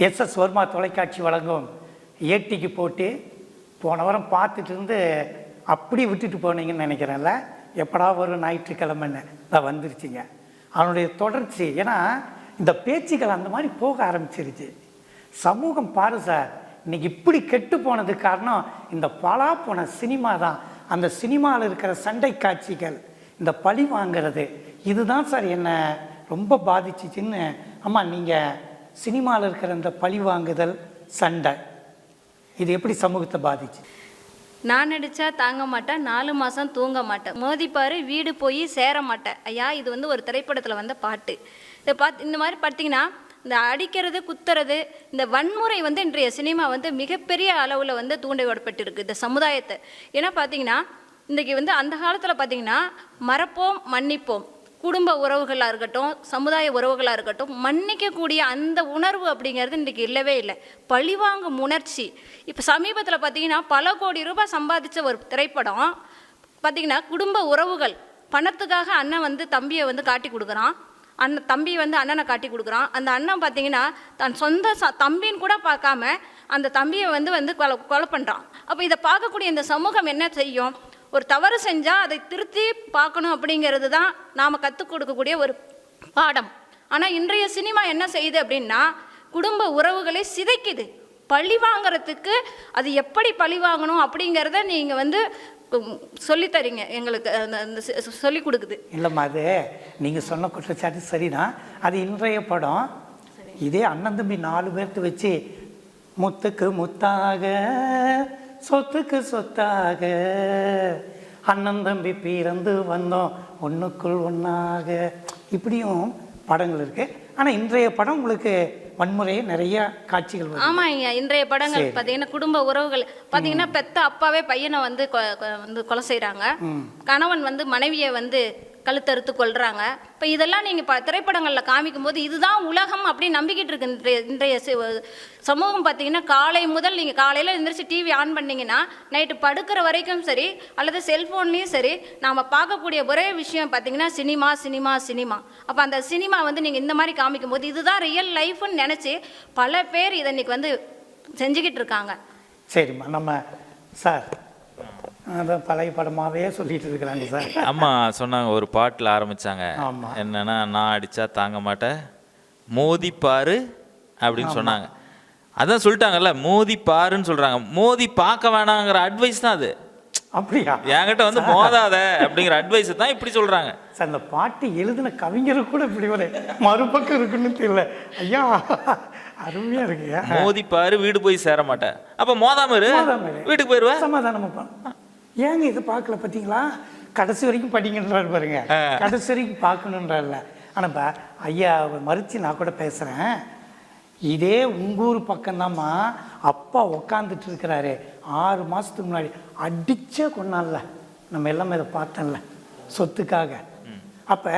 SS Verma தொலைக்காட்சி வழங்கும் ஏட்டிக்கு போட்டு போன வாரம் பார்த்துட்டு இருந்து அப்படி விட்டுட்டு போனீங்கன்னு நினைக்கிறேன்ல. எப்படா ஒரு ஞாயிற்றுக்கிழமைன்னு தான் வந்துருச்சுங்க அவனுடைய தொடர்ச்சி. ஏன்னா இந்த பேச்சுக்கள் அந்த மாதிரி போக ஆரம்பிச்சிருச்சு. சமூகம் பாரு சார், இன்னைக்கு இப்படி கெட்டு போனதுக்கு காரணம் இந்த பலா போன சினிமா தான். அந்த சினிமாவில் இருக்கிற சண்டை காட்சிகள், இந்த பழி வாங்கிறது, இதுதான் சார் என்ன ரொம்ப பாதிச்சிச்சின்னு. அம்மா, நீங்கள் சினிமாவில் இருக்கிற இந்த பழி வாங்குதல், சண்டை, இது எப்படி சமூகத்தை பாதிச்சு? நான் நடித்தா தாங்க மாட்டேன், 4 மாதம் தூங்க மாட்டேன், மோதிப்பாரு வீடு போய் சேர மாட்டேன். ஐயா, இது வந்து ஒரு திரைப்படத்தில் வந்த பாட்டு. இதை இந்த மாதிரி பார்த்தீங்கன்னா இந்த அடிக்கிறது, குத்துறது, இந்த வன்முறை வந்து இன்றைய சினிமா வந்து மிகப்பெரிய அளவில் வந்து தூண்டிவிடப்பட்டிருக்கு இந்த சமுதாயத்தை. ஏன்னா பார்த்தீங்கன்னா இன்றைக்கி வந்து அந்த காலத்தில் பார்த்தீங்கன்னா மறப்போம் மன்னிப்போம், குடும்ப உறவுகளாக இருக்கட்டும், சமுதாய உறவுகளாக இருக்கட்டும், மன்னிக்கக்கூடிய அந்த உணர்வு அப்படிங்கிறது இன்றைக்கி இல்லவே இல்லை. பழிவாங்கும் உணர்ச்சி. இப்போ சமீபத்தில் பார்த்திங்கன்னா பல கோடி ரூபாய் சம்பாதிச்ச ஒரு திரைப்படம் பார்த்திங்கன்னா குடும்ப உறவுகள், பணத்துக்காக அண்ணன் வந்து தம்பியை வந்து காட்டி கொடுக்குறான், தம்பி வந்து அண்ணனை காட்டி கொடுக்குறான். அந்த அண்ணன் பார்த்திங்கன்னா தன் சொந்த தம்பின்னு கூட பார்க்காம அந்த தம்பியை வந்து கொலை பண்ணுறான். அப்போ இதை பார்க்கக்கூடிய இந்த சமூகம் என்ன செய்யும்? ஒரு தவறு செஞ்சால் அதை திருத்தி பார்க்கணும் அப்படிங்கிறது தான் நாம் கற்றுக் கொடுக்கக்கூடிய ஒரு பாடம். ஆனால் இன்றைய சினிமா என்ன செய்யுது அப்படின்னா குடும்ப உறவுகளை சிதைக்குது. பழி வாங்கிறதுக்கு அது எப்படி பழி வாங்கணும் அப்படிங்கிறத நீங்கள் வந்து சொல்லித்தரீங்க, எங்களுக்கு அந்த சொல்லி கொடுக்குது. இல்லைம்மா, அது நீங்கள் சொன்ன குற்றச்சாட்டு சரிதான். அது இன்றைய படம். இதே அண்ணன் தம்பி 4 பேர்த்து வச்சு முத்துக்கு முத்தாக சொத்துக்கு சொத்தாக அண்ணன் தம்பி பிறந்து வந்தோம் ஒன்றுக்குள் ஒன்றாக, இப்படியும் படங்கள் இருக்குது. ஆனால் இன்றைய படம் உங்களுக்கு வன்முறையை நிறைய காட்சிகள். ஆமாம் ஐயா, இன்றைய படங்கள் பார்த்தீங்கன்னா குடும்ப உறவுகள் பார்த்தீங்கன்னா பெத்த அப்பாவே பையனை வந்து கொலை செய்கிறாங்க, கணவன் வந்து மனைவியை வந்து கழுத்தறுத்து கொள்கிறாங்க. இப்போ இதெல்லாம் நீங்கள் திரைப்படங்களில் காமிக்கும் போது இதுதான் உலகம் அப்படின்னு நம்பிக்கிட்டு இருக்கு இன்றைய சமூகம். பார்த்தீங்கன்னா காலை முதல் நீங்கள் காலையில் எழுந்திரிச்சு டிவி ஆன் பண்ணிங்கன்னா நைட்டு படுக்கிற வரைக்கும் சரி அல்லது செல்ஃபோன்லேயும் சரி நாம் பார்க்கக்கூடிய ஒரே விஷயம் பார்த்தீங்கன்னா சினிமா சினிமா சினிமா. அப்போ அந்த சினிமா வந்து நீங்கள் இந்த மாதிரி காமிக்கும் போது இதுதான் ரியல் லைஃப்னு நினச்சி பல பேர் இதை இன்னைக்கு வந்து செஞ்சுக்கிட்டு இருக்காங்க. சரிம்மா, நம்ம சார் அதான் பழைய படமாகவே சொல்லிட்டு இருக்கிறாங்க சார். அம்மா சொன்னாங்க, ஒரு பாட்டில் ஆரம்பித்தாங்க, என்னன்னா நான் அடித்தா தாங்க மாட்டேன், மோதிப்பாரு அப்படின்னு சொன்னாங்க. அதான் சொல்லிட்டாங்கல்ல, மோதிப்பாருன்னு சொல்கிறாங்க. மோதி பார்க்க வேணாங்கிற அட்வைஸ் தான் அது. அப்படியா? என்கிட்ட வந்து மோதாத அப்படிங்கிற அட்வைஸ் தான் இப்படி சொல்கிறாங்க சார். இந்த பாட்டு எழுதின கவிஞர் கூட இப்படி ஒரு மறுபக்கம் இருக்குன்னு தெரியல. ஐயா, அருமையாக இருக்குயா. மோதிப்பாரு வீடு போய் சேர மாட்டேன், அப்போ மோதாம வீட்டுக்கு போயிடுவேன், சமாதானமாப்பா. ஏங்க இது பார்க்கல பார்த்தீங்களா? கடைசி வரைக்கும் படிங்கன்றாரு பாருங்க, கடைசி வரைக்கும் பார்க்கணுன்றார்ல. ஆனாப்பா ஐயா மறுச்சு நான் கூட பேசுகிறேன். இதே உங்கூர் பக்கம்தாம்மா அப்பா உக்காந்துட்டு இருக்கிறாரு, 6 மாதத்துக்கு முன்னாடி அடிச்சே கொண்டான்ல, நம்ம எல்லாமே இதை பார்த்தோம்ல சொத்துக்காக. அப்போ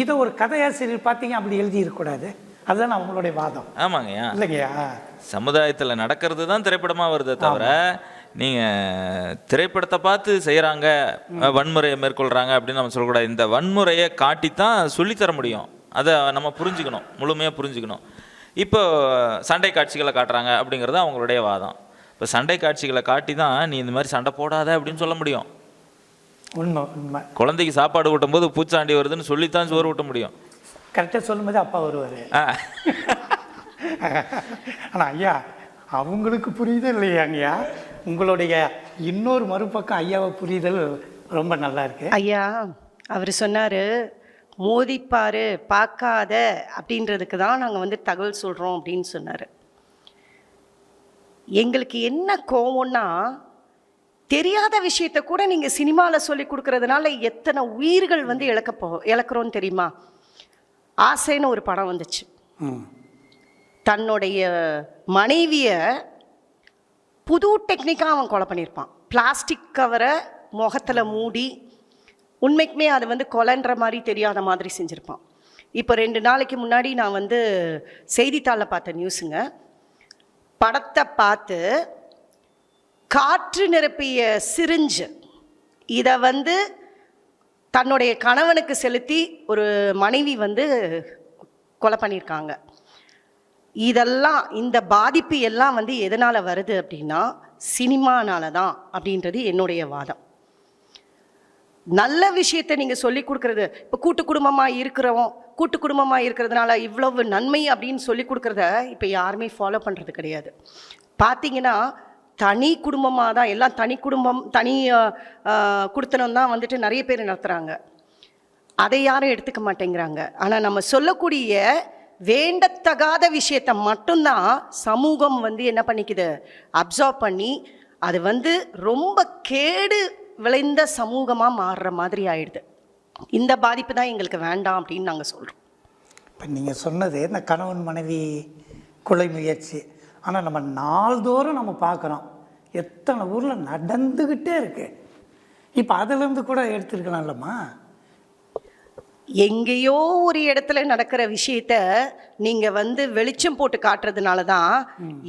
இதை ஒரு கதையாசிரியர் பார்த்தீங்க அப்படி எழுதி இருக்கக்கூடாது. அதுதான் அவங்களுடைய வாதம். ஆமாங்கய்யா, இல்லைங்கய்யா? சமுதாயத்தில் நடக்கிறது தான் திரைப்படமாக வருதே தவிர நீங்கள் திரைப்படத்தை பார்த்து செய்கிறாங்க, வன்முறையை மேற்கொள்கிறாங்க அப்படின்னு நம்ம சொல்லக்கூடாது. இந்த வன்முறையை காட்டித்தான் சொல்லித்தர முடியும், அதை நம்ம புரிஞ்சுக்கணும், முழுமையாக புரிஞ்சுக்கணும். இப்போ சண்டை காட்சிகளை காட்டுறாங்க அப்படிங்கிறது அவங்களுடைய வாதம். இப்போ சண்டை காட்சிகளை காட்டி தான் நீ இந்த மாதிரி சண்டை போடாத அப்படின்னு சொல்ல முடியும். உண்மை உண்மை. குழந்தைக்கு சாப்பாடு ஊட்டும் போது பூச்சாண்டி வருதுன்னு சொல்லித்தான் சோறு ஊட்ட முடியும். கரெக்டாக சொல்லும்போது அப்பா வருவார். ஆனால் ஐயா அவங்களுக்கு புரியுதல் இல்லையாங்கய்யா. உங்களுடைய இன்னொரு மறுபக்கம் ஐயாவை புரிதல் ரொம்ப நல்லா இருக்கு. ஐயா அவர் சொன்னார் மோதிப்பாரு பார்க்காத அப்படின்றதுக்கு தான் நாங்கள் வந்து தகவல் சொல்கிறோம் அப்படின்னு சொன்னார். எங்களுக்கு என்ன கோவம்னா தெரியாத விஷயத்த கூட நீங்கள் சினிமாவில் சொல்லி கொடுக்கறதுனால எத்தனை உயிர்கள் வந்து இழக்கிறோன்னு தெரியுமா? ஆசைன்னு ஒரு படம் வந்துச்சு. தன்னுடைய மனைவியை புது டெக்னிக்காக அவன் கொலை பண்ணியிருப்பான். பிளாஸ்டிக் கவரை முகத்தில் மூடி, உண்மைக்குமே அது வந்து கொலைன்ற மாதிரி தெரியாத மாதிரி செஞ்சுருப்பான். இப்போ 2 நாளைக்கு முன்னாடி நான் வந்து செய்தித்தாளில் பார்த்த நியூஸுங்க. படத்தை பார்த்து காற்று நிரப்பிய சிரிஞ்சு இதை வந்து தன்னுடைய கணவனுக்கு செலுத்தி ஒரு மனைவி வந்து கொலை பண்ணியிருக்காங்க. இதெல்லாம் இந்த பாதிப்பு எல்லாம் வந்து எதனால் வருது அப்படின்னா சினிமானால தான் அப்படின்றது என்னுடைய வாதம். நல்ல விஷயத்தை நீங்கள் சொல்லி கொடுக்குறது, இப்போ கூட்டு குடும்பமாக இருக்கிறதுனால இவ்வளவு நன்மை அப்படின்னு சொல்லி கொடுக்குறத இப்போ யாருமே ஃபாலோ பண்ணுறது கிடையாது. பார்த்தீங்கன்னா தனி குடும்பமாக தான் எல்லாம், தனி குடும்பம் தனி குடுத்தனம் தான் வந்துட்டு நிறைய பேர் நடத்துகிறாங்க. அதை யாரும் எடுத்துக்க மாட்டேங்கிறாங்க. ஆனால் நம்ம சொல்லக்கூடிய வேண்டத்தகாத விஷயத்தை மட்டும்தான் சமூகம் வந்து என்ன பண்ணிக்குது, அப்சார்ப் பண்ணி அது வந்து ரொம்ப கேடு விளைந்த சமூகமாக மாறுற மாதிரி ஆயிடுது. இந்த பாதிப்பு தான் எங்களுக்கு வேண்டாம் அப்படின்னு நாங்கள் சொல்கிறோம். இப்போ நீங்கள் சொன்னது இந்த கணவன் மனைவி கொலை முயற்சி, ஆனால் நம்ம நாள்தோறும் நம்ம பார்க்குறோம், எத்தனை ஊரில் நடந்துக்கிட்டே இருக்கு. இப்போ அதிலேருந்து கூட எடுத்துருக்கலாம் இல்லைம்மா? எங்கேயோ ஒரு இடத்துல நடக்கிற விஷயத்த நீங்கள் வந்து வெளிச்சம் போட்டு காட்டுறதுனால தான்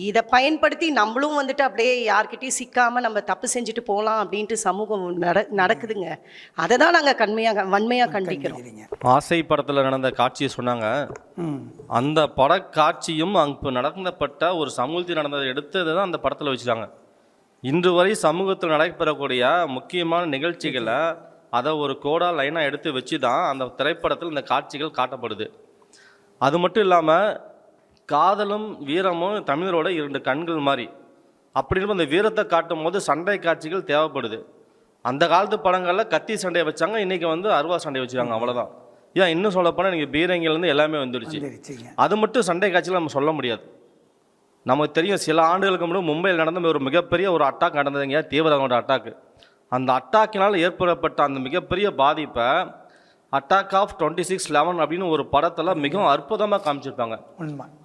இதை பயன்படுத்தி நம்மளும் வந்துட்டு அப்படியே யார்கிட்டையும் சிக்காமல் நம்ம தப்பு செஞ்சுட்டு போகலாம் அப்படின்ட்டு சமூகம் நடக்குதுங்க. அதை தான் நாங்கள் வன்மையாக கண்டிக்கிறோம். ஆசை படத்தில் நடந்த காட்சியை சொன்னாங்க. அந்த பட காட்சியும் அங்கே நடந்தப்பட்ட ஒரு சமூகத்தில் நடந்ததை எடுத்ததை தான் அந்த படத்தில் வச்சுட்டாங்க. இன்று வரை சமூகத்தில் நடைபெறக்கூடிய முக்கியமான நிகழ்ச்சிகளை அதை ஒரு கோடா லைனாக எடுத்து வச்சு தான் அந்த திரைப்படத்தில் இந்த காட்சிகள் காட்டப்படுது. அது மட்டும் இல்லாமல் காதலும் வீரமும் தமிழரோட 2 கண்கள் மாதிரி. அப்படி இருக்கும் அந்த வீரத்தை காட்டும் போது சண்டை காட்சிகள் தேவைப்படுது. அந்த காலத்து படங்களில் கத்தி சண்டையை வச்சாங்க, இன்றைக்கி வந்து அருவா சண்டையை வச்சுருக்காங்க, அவ்வளோதான். ஏன் இன்னும் சொல்லப்போனால் இன்றைக்கி பீரங்கிலேருந்து எல்லாமே வந்துடுச்சு. அது மட்டும் சண்டை காட்சியில் நம்ம சொல்ல முடியாது. நமக்கு தெரியும், சில ஆண்டுகளுக்கு முன்னாடி மும்பையில் நடந்த ஒரு மிகப்பெரிய ஒரு அட்டாக் நடந்ததுங்க, தீவிரவாத அட்டாக்கு. அந்த அட்டாக்கினால் ஏற்படப்பட்ட அந்த மிகப்பெரிய பாதிப்பை அட்டாக் ஆஃப் 26/11 அப்படின்னு ஒரு படத்தில் மிகவும் அற்புதமாக காமிச்சிருப்பாங்க.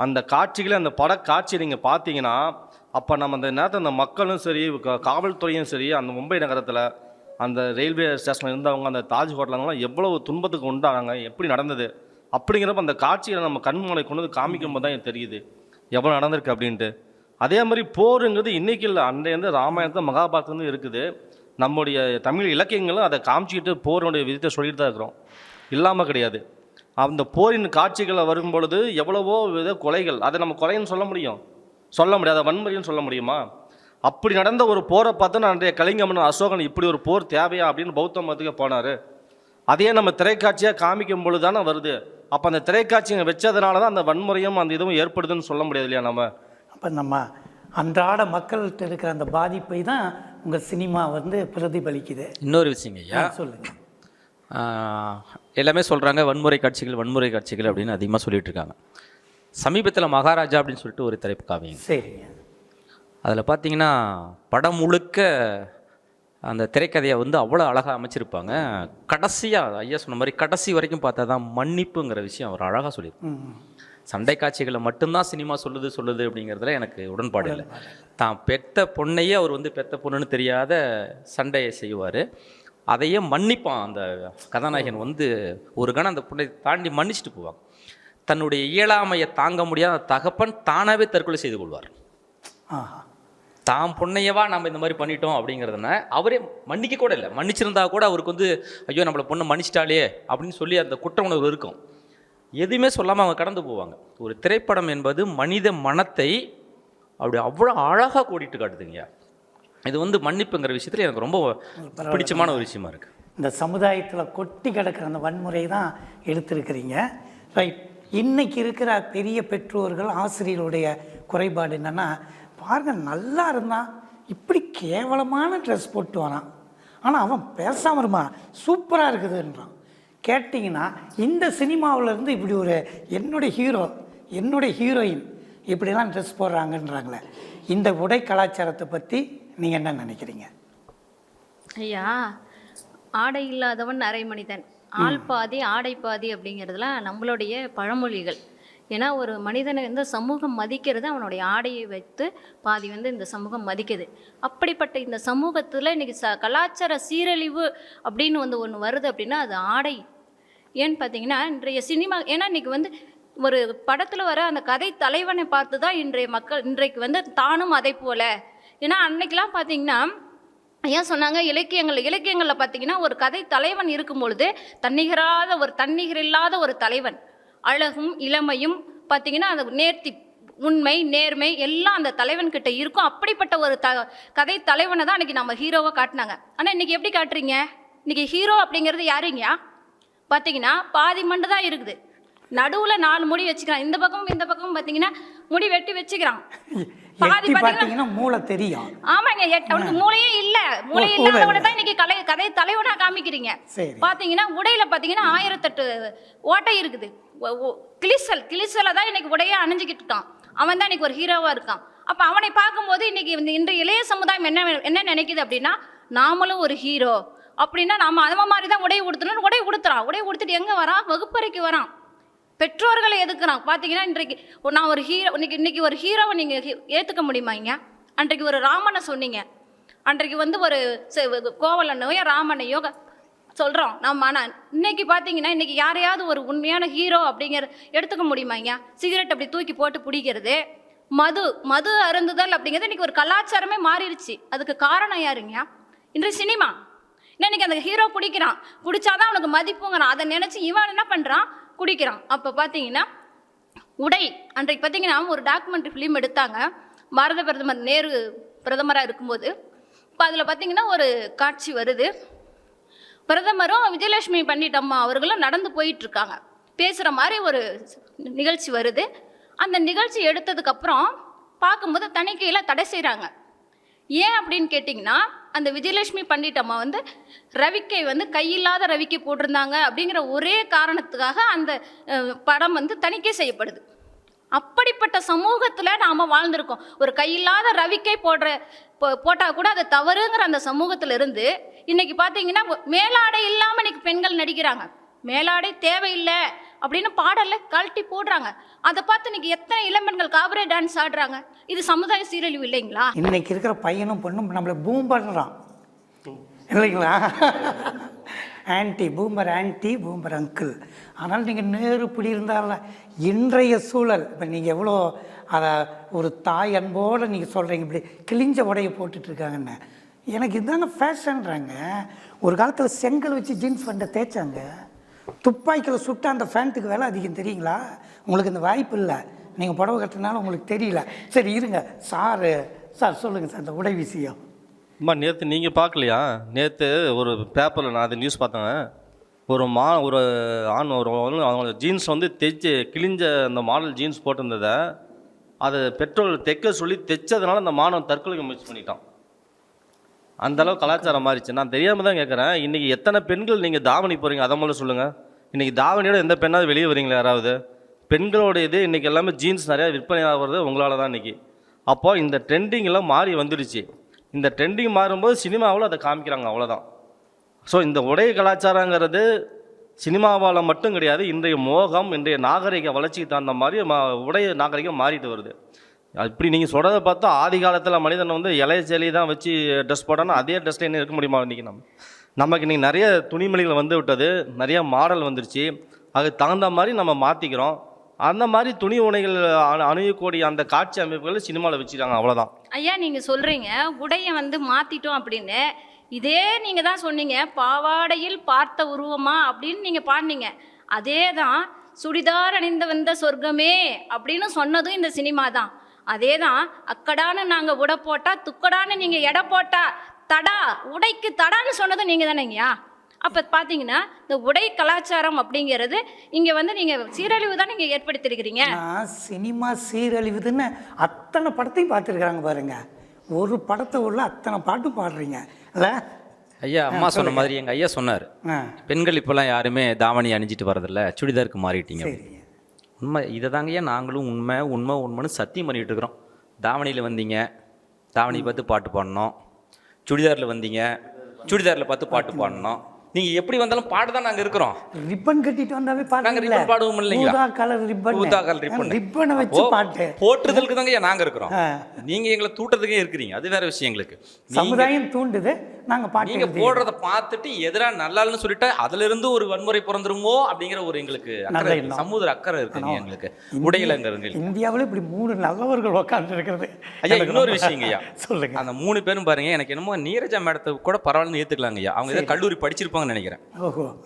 அந்த காட்சிகளை, அந்த பட காட்சியை நீங்கள் பார்த்தீங்கன்னா, அப்போ நம்ம அந்த நேரத்தில் அந்த மக்களும் சரி, காவல்துறையும் சரி, அந்த மும்பை நகரத்தில் அந்த ரயில்வே ஸ்டேஷனில் இருந்தவங்க, அந்த தாஜ் ஹோட்டலங்கள்லாம் எவ்வளவு துன்பத்துக்கு உண்டானாங்க, எப்படி நடந்தது அப்படிங்கிறப்ப அந்த காட்சியை நம்ம கண்முனை கொண்டு வந்து காமிக்கும் போது தான் எனக்கு தெரியுது எவ்வளோ நடந்திருக்கு அப்படின்ட்டு. அதே மாதிரி போருங்கிறது இன்றைக்கி இல்லை, அன்றைய ராமாயணத்தை மகாபாரதத்துலேருந்து இருக்குது. நம்முடைய தமிழ் இலக்கியங்களும் அதை காமிச்சிக்கிட்டு போருடைய விதத்தை சொல்லிட்டு தான் இருக்கிறோம், இல்லாமல் கிடையாது. அந்த போரின் காட்சிகளை வரும் பொழுது எவ்வளவோ வித கொலைகள், அதை நம்ம கொலைன்னு சொல்ல முடியாது, வன்முறைன்னு சொல்ல முடியுமா? அப்படி நடந்த ஒரு போரை பார்த்து அன்றைய கலிங்க மன்னன் அசோகன் இப்படி ஒரு போர் தேவையா அப்படின்னு பௌத்த மதத்துக்கு போனார். அதையே நம்ம திரைக்காட்சியாக காமிக்கும் பொழுது தானே வருது. அப்போ அந்த திரைக்காட்சியை வச்சதுனால தான் அந்த வன்முறையும் அந்த இதுவும் ஏற்படுதுன்னு சொல்ல முடியாது இல்லையா நம்ம? அப்போ நம்ம அன்றாட மக்கள்கிட்ட இருக்கிற அந்த பாதிப்பை தான் உங்கள் சினிமா வந்து பிரதிபலிக்குது. இன்னொரு விஷயங்க ஐயா, சொல்லுங்கள். எல்லாமே சொல்கிறாங்க வன்முறை காட்சிகள் அப்படின்னு அதிகமாக சொல்லிட்டு இருக்காங்க. சமீபத்தில் மகாராஜா அப்படின்னு சொல்லிட்டு ஒரு திரைப்பு காவியம். சரிங்க. அதில் பார்த்தீங்கன்னா படம் முழுக்க அந்த திரைக்கதையை வந்து அவ்வளோ அழகாக அமைச்சிருப்பாங்க. கடைசியாக ஐயா சொன்ன மாதிரி கடைசி வரைக்கும் பார்த்தா தான் மன்னிப்புங்கிற விஷயம் அவர் அழகாக சொல்லியிருப்பாங்க. சண்டை காட்சிகளை மட்டும்தான் சினிமா சொல்லுது அப்படிங்கிறதுல எனக்கு உடன்பாடு இல்லை. தான் பெத்த பொண்ணையே அவர் வந்து பெத்த பொண்ணுன்னு தெரியாத சண்டையை செய்வார். அதையே மன்னிப்பான் அந்த கதாநாயகன் வந்து ஒரு கணம் அந்த பொண்ணை தாண்டி மன்னிச்சுட்டு போவாங்க. தன்னுடைய இயலாமையை தாங்க முடியாத தகப்பன் தானாகவே தற்கொலை செய்து கொள்வார். தான் பொண்ணையவா நம்ம இந்த மாதிரி பண்ணிட்டோம் அப்படிங்கிறதுனா அவரே மன்னிக்க கூட இல்லை. மன்னிச்சிருந்தா கூட அவருக்கு வந்து ஐயோ நம்மளை பொண்ணை மன்னிச்சிட்டாலே அப்படின்னு சொல்லி அந்த குற்ற உணர்வு இருக்கும். எதுவுமே சொல்லாமல் அவங்க கடந்து போவாங்க. ஒரு திரைப்படம் என்பது மனித மனத்தை அப்படி அவ்வளோ அழகாக கூட்டிகிட்டு காட்டுதுங்க. இது வந்து மன்னிப்புங்கிற விஷயத்தில் எனக்கு ரொம்ப பிடிச்சமான ஒரு விஷயமா இருக்குது. இந்த சமுதாயத்தில் கொட்டி கிடக்கிற அந்த வன்முறை தான் எடுத்திருக்கிறீங்க. ரைட். இன்னைக்கு இருக்கிற பெரிய பெற்றோர்கள் ஆசிரியர்களுடைய குறைபாடு என்னென்னா, பாருங்கள் நல்லா இருந்தான், இப்படி கேவலமான ட்ரெஸ் போட்டு வரான், ஆனால் அவன் பேசாமல் இருப்பான், சூப்பராக இருக்குதுன்றான். கேட்டிங்கன்னா இந்த சினிமாவிலேருந்து இப்படி ஒரு என்னுடைய ஹீரோ என்னுடைய ஹீரோயின் இப்படிலாம் ட்ரெஸ் போடுறாங்கன்றாங்களே, இந்த உடை கலாச்சாரத்தை பற்றி நீங்கள் என்ன நினைக்கிறீங்க? ஐயா, ஆடை இல்லாதவன் அரை மனிதன், ஆள் பாதி ஆடை பாதி அப்படிங்கிறதுலாம் நம்மளுடைய பழமொழிகள். ஏன்னா ஒரு மனிதனை வந்து சமூகம் மதிக்கிறது அவனுடைய ஆடையை வைத்து பாதி வந்து இந்த சமூகம் மதிக்குது. அப்படிப்பட்ட இந்த சமூகத்தில் இன்றைக்கி கலாச்சார சீரழிவு அப்படின்னு வந்து ஒன்று வருது அப்படின்னா அது ஆடை. ஏன்னு பார்த்தீங்கன்னா இன்றைய சினிமா, ஏன்னா இன்றைக்கி வந்து ஒரு படத்தில் வர அந்த கதை தலைவனை பார்த்து தான் இன்றைய மக்கள் இன்றைக்கு வந்து தானும் அதை போல. ஏன்னா அன்னைக்கெலாம் பார்த்தீங்கன்னா ஏன் சொன்னாங்க, இலக்கியங்களில் பார்த்தீங்கன்னா ஒரு கதை தலைவன் இருக்கும் பொழுது தன்னிகரில்லாத ஒரு தலைவன், அழகும் இளமையும் பார்த்தீங்கன்னா அந்த நேர்த்தி உண்மை நேர்மை எல்லாம் அந்த தலைவன்கிட்ட இருக்கும். அப்படிப்பட்ட ஒரு கதை தலைவனை தான் இன்னைக்கு நம்ம ஹீரோவை காட்டினாங்க. ஆனால் இன்னைக்கு எப்படி காட்டுறீங்க? இன்னைக்கு ஹீரோ அப்படிங்கிறது யாருங்கயா? பார்த்தீங்கன்னா பாதி மண்டு தான் இருக்குது, நடுவில் 4 முடி வச்சுக்கிறான், இந்த பக்கமும் பார்த்தீங்கன்னா முடி வெட்டி வச்சுக்கிறான். பாதி பார்த்தீங்கன்னா மூளை தெரியும். ஆமாங்க, அவனுக்கு மூளையே இல்லை. மூளை இல்லாதவனை தான் இன்னைக்கு கதை தலைவனா காமிக்கிறீங்க. பார்த்தீங்கன்னா உடையில பார்த்தீங்கன்னா 1008 ஓட்டை இருக்குது. கிளிசலை தான் இன்னைக்கு உடையே அணிஞ்சுக்கிட்டு இருக்கான். அவன் தான் இன்னைக்கு ஒரு ஹீரோவா இருக்கான். அப்போ அவனை பார்க்கும்போது இன்னைக்கு இன்றைய இளைய சமுதாயம் என்ன நினைக்குது அப்படின்னா, நாமளும் ஒரு ஹீரோ அப்படின்னா நாம அது மாதிரி தான் உடை உடுத்தணும். உடை உடுத்துட்டு எங்கே வரான்? வகுப்பறைக்கு வரான், பெற்றோர்களை எதுக்குறான். பார்த்தீங்கன்னா இன்றைக்கு நான் ஒரு ஹீரோ, இன்னைக்கு ஒரு ஹீரோவை நீங்கள் ஏற்றுக்க முடியுமாங்க? அன்றைக்கு ஒரு ராமனை சொன்னீங்க, அன்றைக்கு வந்து ஒரு கோவலனையோ ராமனையோ சொல்கிறோம் நம்ம. ஆனால் இன்னைக்கு பார்த்தீங்கன்னா இன்னைக்கு யாரையாவது ஒரு உண்மையான ஹீரோ அப்படிங்கிற எடுத்துக்க முடியுமாங்க? சிகரெட் அப்படி தூக்கி போட்டு பிடிக்கிறது, மது அருந்துதல் அப்படிங்கிறது இன்னைக்கு ஒரு கலாச்சாரமே மாறிடுச்சு. அதுக்கு காரணம் யாருங்க? இன்றைய சினிமா. இன்னைக்கு அந்த ஹீரோ குடிச்சாதான் அவனுக்கு மதிப்புங்கிறான். அதை நினச்சி இவன் என்ன பண்ணுறான்? குடிக்கிறான். அப்போ பார்த்தீங்கன்னா உடை, அன்றைக்கு பார்த்தீங்கன்னா ஒரு டாக்குமெண்ட்ரி ஃபிலிம் எடுத்தாங்க, பாரத பிரதமர் நேரு பிரதமராக இருக்கும்போது. இப்போ அதில் பார்த்தீங்கன்னா ஒரு காட்சி வருது, பிரதமரும் விஜயலட்சுமி பண்டிட்டம்மா அவர்களும் நடந்து போயிட்டுருக்காங்க, பேசுகிற மாதிரி ஒரு நிகழ்ச்சி வருது. அந்த நிகழ்ச்சி எடுத்ததுக்கப்புறம் பார்க்கும்போது தணிக்கையில் தடை செய்கிறாங்க. ஏன் அப்படின்னு கேட்டிங்கன்னா, அந்த விஜயலட்சுமி பண்டிட்டம்மா வந்து ரவிக்கை வந்து கையில்லாத ரவிக்கை போட்டிருந்தாங்க அப்படிங்கிற ஒரே காரணத்துக்காக அந்த படம் வந்து தணிக்கை செய்யப்படுது. அப்படிப்பட்ட சமூகத்தில் நாம் வாழ்ந்திருக்கோம். ஒரு கையில்லாத ரவிக்கை போட்டால் கூட அது தவறுங்கிற அந்த சமூகத்தில் இருந்து இன்னைக்கு பார்த்தீங்கன்னா மேலாடை இல்லாமல் இன்னைக்கு பெண்கள் நடிக்கிறாங்க. மேலாடை தேவையில்லை அப்படின்னு பாடலை கழட்டி போடுறாங்க. அதை பார்த்து இன்னைக்கு எத்தனை இளம்பெண்கள் காபரே டான்ஸ் ஆடுறாங்க. இது சமுதாய சீரழிவு இல்லைங்களா? இன்னைக்கு இருக்கிற பையனும் பொண்ணும் நம்மளை பூம் பண்ணுறான் இல்லைங்களா? Boomer uncle. ஆனால் நீங்கள் நேரு இப்படி இருந்தால இன்றைய சூழல் இப்போ நீங்கள் எவ்வளோ அதை ஒரு தாய் அன்போடு நீங்கள் சொல்கிறீங்க, இப்படி கிழிஞ்ச உடையை போட்டுட்ருக்காங்கன்னு. எனக்கு இதுதாங்க ஃபேஷன்றாங்க. ஒரு காலத்தில் செங்கல் வச்சு ஜீன்ஸ் பேண்ட்டை தேய்ச்சாங்க, துப்பாக்கியில் சுட்ட அந்த ஃபேண்ட்டுக்கு விலை அதிகம் தெரியுங்களா? உங்களுக்கு இந்த வாய்ப்பு இல்லை, நீங்கள் புடவை கட்டினாலும் உங்களுக்கு தெரியல. சரி இருங்க சார் சொல்லுங்கள் சார், இந்த உடை விஷயம். அம்மா நேற்று நீங்கள் பார்க்கலையா? நேற்று ஒரு பேப்பரில் நான் அது நியூஸ் பார்த்தேங்க. ஒரு ஆண் அவங்க ஜீன்ஸ் வந்து கிழிஞ்ச அந்த மாடல் ஜீன்ஸ் போட்டிருந்ததை அதை பெட்ரோல் தைக்க சொல்லி தைச்சதுனால அந்த மாணவன் தற்கொலைக்கு முயற்சி பண்ணிட்டான். அந்தளவு கலாச்சாரம் மாறிச்சு. நான் தெரியாமல் தான் கேட்குறேன், இன்றைக்கி எத்தனை பெண்கள் நீங்கள் தாவணி போகிறீங்க? அதை முதல்ல சொல்லுங்கள். இன்றைக்கி தாவணியோட எந்த பெண்ணாவது வெளியே வரீங்களா யாராவது? பெண்களோட இது இன்றைக்கி எல்லாமே ஜீன்ஸ் நிறையா விற்பனை ஆகிறது உங்களால் தான் இன்றைக்கி. அப்போது இந்த ட்ரெண்டிங்கெல்லாம் மாறி வந்துடுச்சு. இந்த ட்ரெண்டிங் மாறும்போது சினிமாவில் அதை காமிக்கிறாங்க, அவ்வளோதான். ஸோ இந்த உடை கலாச்சாரங்கிறது சினிமாவால் மட்டும் கிடையாது, இன்றைய மோகம், இன்றைய நாகரிக வளர்ச்சிக்கு தகுந்த மாதிரி உடைய நாகரிகம் மாறிட்டு வருது. இப்படி நீங்கள் சொல்கிறத பார்த்தா ஆதி காலத்தில் மனிதன் வந்து இலைய செலி தான் வச்சு ட்ரெஸ் போட்டான்னா அதே ட்ரெஸ்ஸில் என்ன இருக்க முடியுமா? இன்றைக்கி நமக்கு இன்றைக்கி நிறைய துணிமணிகள் வந்து விட்டது, நிறைய மாடல் வந்துருச்சு, அதுக்கு தகுந்த மாதிரி நம்ம மாற்றிக்கிறோம். அந்த மாதிரி துணி உடைகள் அணுகக்கூடிய அந்த காட்சி அமைப்புகளை சினிமாவில் வச்சுருக்காங்க, அவ்வளோதான். ஐயா நீங்கள் சொல்கிறீங்க உடையை வந்து மாற்றிட்டோம் அப்படின்னு. இதே நீங்கள் தான் சொன்னீங்க, பாவாடையில் பார்த்த உருவமா அப்படின்னு நீங்கள் பாடினீங்க. அதே தான் சுடிதார் அணிந்து வந்த சொர்க்கமே அப்படின்னு சொன்னதும் இந்த சினிமா தான். அதே தான் அக்கடான்னு நாங்கள் உடை போட்டால் துக்கடான்னு நீங்கள் எடை போட்டா தடா உடைக்கு தடான்னு சொன்னதும் நீங்கள் தானேங்கய்யா. அப்போ பார்த்தீங்கன்னா இந்த உடை கலாச்சாரம் அப்படிங்கிறது இங்கே வந்து நீங்கள் சீரழிவு தான் நீங்கள் ஏற்படுத்தியிருக்கிறீங்க. சினிமா சீரழிவுதுன்னு அத்தனை படத்தையும் பார்த்துருக்குறாங்க பாருங்க. ஒரு படத்தை உள்ள அத்தனை பாட்டும் பாடுறீங்க இல்லை ஐயா? அம்மா சொன்ன மாதிரி எங்கள் ஐயா சொன்னார், பெண்கள் இப்போல்லாம் யாருமே தாவணி அணிஞ்சிட்டு வரதில்ல, சுடிதாருக்கு மாறிட்டீங்க. உண்மை இதை தாங்க ஐயா நாங்களும் உண்மைன்னு சத்தியம் பண்ணிகிட்டு இருக்கிறோம். தாவணியில் வந்தீங்க, தாவணி பார்த்து பாட்டு பாடணும். சுடிதாரில் வந்தீங்க, சுடிதாரில் பார்த்து பாட்டு பாடணும். நீங்க எப்படி வந்தாலும் பாட்டு தான் நாங்க இருக்கிறோம். ரிப்பன் கட்டிட்டு வந்தாவே பாட்டு ரிப்பன் பாடுவோம் இல்லைங்களா? ஊதா கலர் ரிப்பன் ரிப்பனை வச்சு பாட்டு போட்டுறதுக்கு தாங்க நாங்க இருக்கிறோம். நீங்க எங்களை தூட்டுறதுக்கே இருக்கிறீங்க, அது வேற விஷயம். எங்களுக்கு சமுதாயம் தூண்டுது, நாங்க பாட்டு நீங்க போடுறத பார்த்துட்டு எதிரா நல்லான்னு சொல்லிட்டு அதுல இருந்து ஒரு வன்முறை பிறந்துருமோ அப்படிங்கிற ஒரு எங்களுக்கு சமூக அக்கறை இருக்குங்க எங்களுக்கு. உடையிலங்கிறது இந்தியாவில் இப்படி 3 நல்லவர்கள் உட்கார்ந்து இருக்கிறது. ஐயா இன்னொரு விஷயங்க ஐயா, சொல்லுங்க. அந்த 3 பேரும் பாருங்க, எனக்கு என்னமோ நீரஜா மேடத்தை கூட பரவாயில்லன்னு ஏத்துக்கலாங்க ஐயா. அவங்க ஏதோ கல்லூரி படிச்சிருப்பாங்க நினைக்கிறேன்.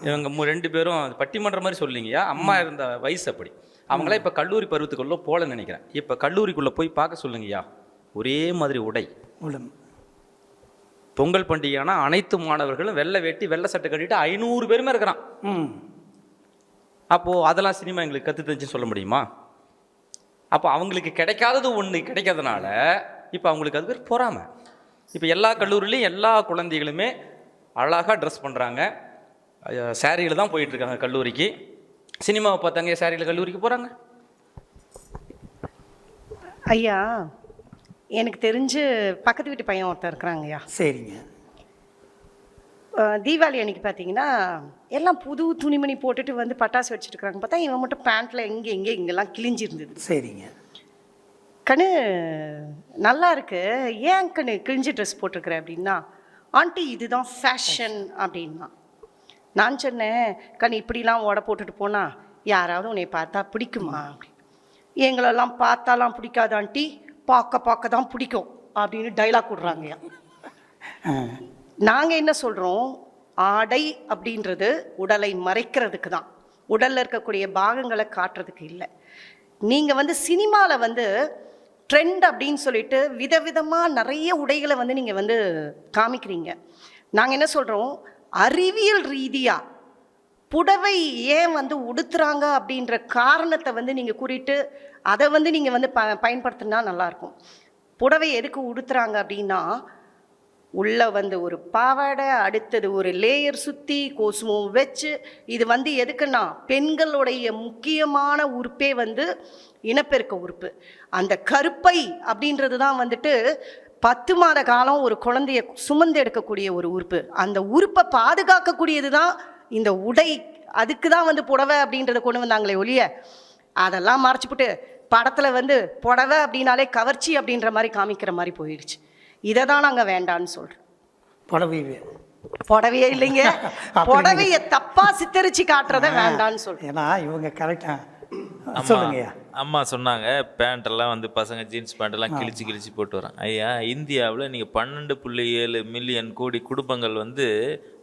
இவங்க 2 பேரும் பட்டிமன்ற மாதிரி சொல்லிங்கய்யா. அம்மா இருந்த வயசு அப்படி. அவங்களாம் இப்போ கல்லூரி பருவத்துக்குள்ளே போகலன்னு நினைக்கிறேன். இப்போ கல்லூரிக்குள்ளே போய் பார்க்க சொல்லுங்கய்யா, ஒரே மாதிரி உடை. பொங்கல் பண்டிகைனா அனைத்து மாணவர்களும் வெள்ளை வேட்டி வெள்ளை சட்டை கட்டிட்டு 500 பேருமே இருக்கிறான். அப்போது அதெல்லாம் சினிமா எங்களுக்கு கற்று தெரிஞ்சுன்னு சொல்ல முடியுமா? அப்போ அவங்களுக்கு கிடைக்காதது ஒன்று கிடைக்காதனால இப்போ அவங்களுக்கு அது பேர் பொறாமை. இப்போ எல்லா கல்லூரிலையும் எல்லா குழந்தைகளுமே அழகாக ட்ரெஸ் பண்ணுறாங்க, சாரியில் தான் போயிட்டுருக்காங்க கல்லூரிக்கு. சினிமாவை பார்த்தாங்க, சாரியில் கல்லூரிக்கு போகிறாங்க. ஐயா, எனக்கு தெரிஞ்சு பக்கத்து வீட்டு பையன் ஒருத்தர் இருக்கிறாங்கய்யா. சரிங்க. தீபாவளி அன்னைக்கு பார்த்தீங்கன்னா எல்லாம் புது துணிமணி போட்டுட்டு வந்து பட்டாசு வச்சுட்டு இருக்கிறாங்க. பார்த்தா இவன் மட்டும் பேண்ட்டில் இங்கெல்லாம் கிழிஞ்சிருந்தது. சரிங்க. கண்ணு நல்லா இருக்கு, ஏன் கண்ணு கிழிஞ்சு ட்ரெஸ் போட்டிருக்கிற அப்படின்னா, ஆண்டி இதுதான் ஃபேஷன் அப்படின்னா. நான் சொன்னேன், கண்ணு இப்படிலாம் உட போட்டுட்டு போனா யாராவது உன்னை பார்த்தா பிடிக்குமா அப்படி. எங்களெல்லாம் பார்த்தாலாம் பிடிக்காது ஆண்டி, பார்க்க தான் பிடிக்கும் அப்படின்னு டைலாக் விடுறாங்கய்யா. நாங்கள் என்ன சொல்கிறோம், ஆடை அப்படின்றது உடலை மறைக்கிறதுக்கு தான், உடலில் இருக்கக்கூடிய பாகங்களை காட்டுறதுக்கு இல்லை. நீங்கள் வந்து சினிமாவில் வந்து ட்ரெண்ட் அப்படின்னு சொல்லிட்டு விதவிதமாக நிறைய உடைகளை வந்து நீங்கள் வந்து காமிக்கிறீங்க. நாங்கள் என்ன சொல்கிறோம், அறிவியல் ரீதியாக புடவை ஏன் வந்து உடுத்துறாங்க அப்படின்ற காரணத்தை வந்து நீங்கள் கூறிட்டு அதை வந்து நீங்கள் வந்து பயன்படுத்தினா நல்லாயிருக்கும். புடவை எதுக்கு உடுத்துறாங்க அப்படின்னா, உள்ளே வந்து ஒரு பாவாடை, அடுத்தது ஒரு லேயர் சுற்றி கோசுமம் வச்சு, இது வந்து எதுக்குன்னா பெண்களுடைய முக்கியமான உறுப்பே வந்து இனப்பெருக்க உறுப்பு. அந்த கருப்பை அப்படின்றது தான் வந்துட்டு 10 மாத காலம் ஒரு குழந்தைய சுமந்து எடுக்கக்கூடிய ஒரு உறுப்பு. அந்த உறுப்பை பாதுகாக்கக்கூடியது தான் இந்த உடை. அதுக்கு தான் வந்து புடவை அப்படின்றத கொண்டு வந்தாங்களே ஒழிய, அதெல்லாம் மறைச்சிப்புட்டு படத்தில் வந்து புடவை அப்படின்னாலே கவர்ச்சி அப்படின்ற மாதிரி காமிக்கிற மாதிரி போயிடுச்சு. இதை தான் நாங்கள் வேண்டான்னு சொல்கிறோம். புடவையே இல்லைங்க, புடவையை தப்பா சித்தரிச்சு காட்டுறத வேண்டான்னு சொல்றேன். ஏன்னா இவங்க கரெக்டா சொல்லுங்க. அம்மா சொன்னாங்க, பேண்ட் எல்லாம் வந்து பசங்க ஜீன்ஸ் பேண்ட் எல்லாம் கிழிச்சு போட்டு வரான். ஐயா, இந்தியாவில் நீங்கள் 12.7 மில்லியன் கோடி குடும்பங்கள் வந்து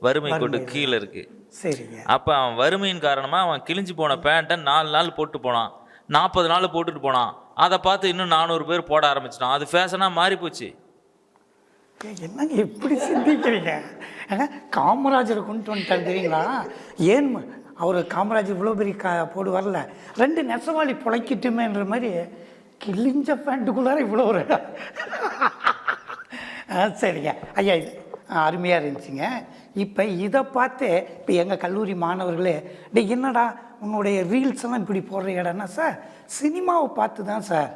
வறுமை கோட்டு கீழே இருக்கு. சரிங்க. அப்போ அவன் வறுமையின் காரணமாக அவன் கிழிஞ்சு போன பேண்ட்டை 4 நாள் போட்டு போனான், 40 நாள் போட்டுட்டு போனான். அதை பார்த்து இன்னும் 400 பேர் போட ஆரம்பிச்சிட்டான். அது ஃபேஷனாக மாறி போச்சு. என்னங்க எப்படி சிந்திக்கிறீங்க? காமராஜரை கொண்டு வந்துட்டாரு தெரியுங்களா? ஏன் அவர் காமராஜர் இவ்வளோ பெரிய போடு வரல, 2 நெசவாளி பிழைக்கிட்டுமேன்ற மாதிரி கிழிஞ்ச பேண்ட்டுக்குள்ளார இவ்வளோ ஒரு சரிங்க ஐயா, இது அருமையாக இருந்துச்சுங்க. இப்போ இதை பார்த்து இப்போ எங்கள் கல்லூரி மாணவர்களே, டே என்னடா உன்னுடைய ரீல்ஸ் எல்லாம் இப்படி போடுற இடம்னா, சார் சினிமாவை பார்த்து தான் சார்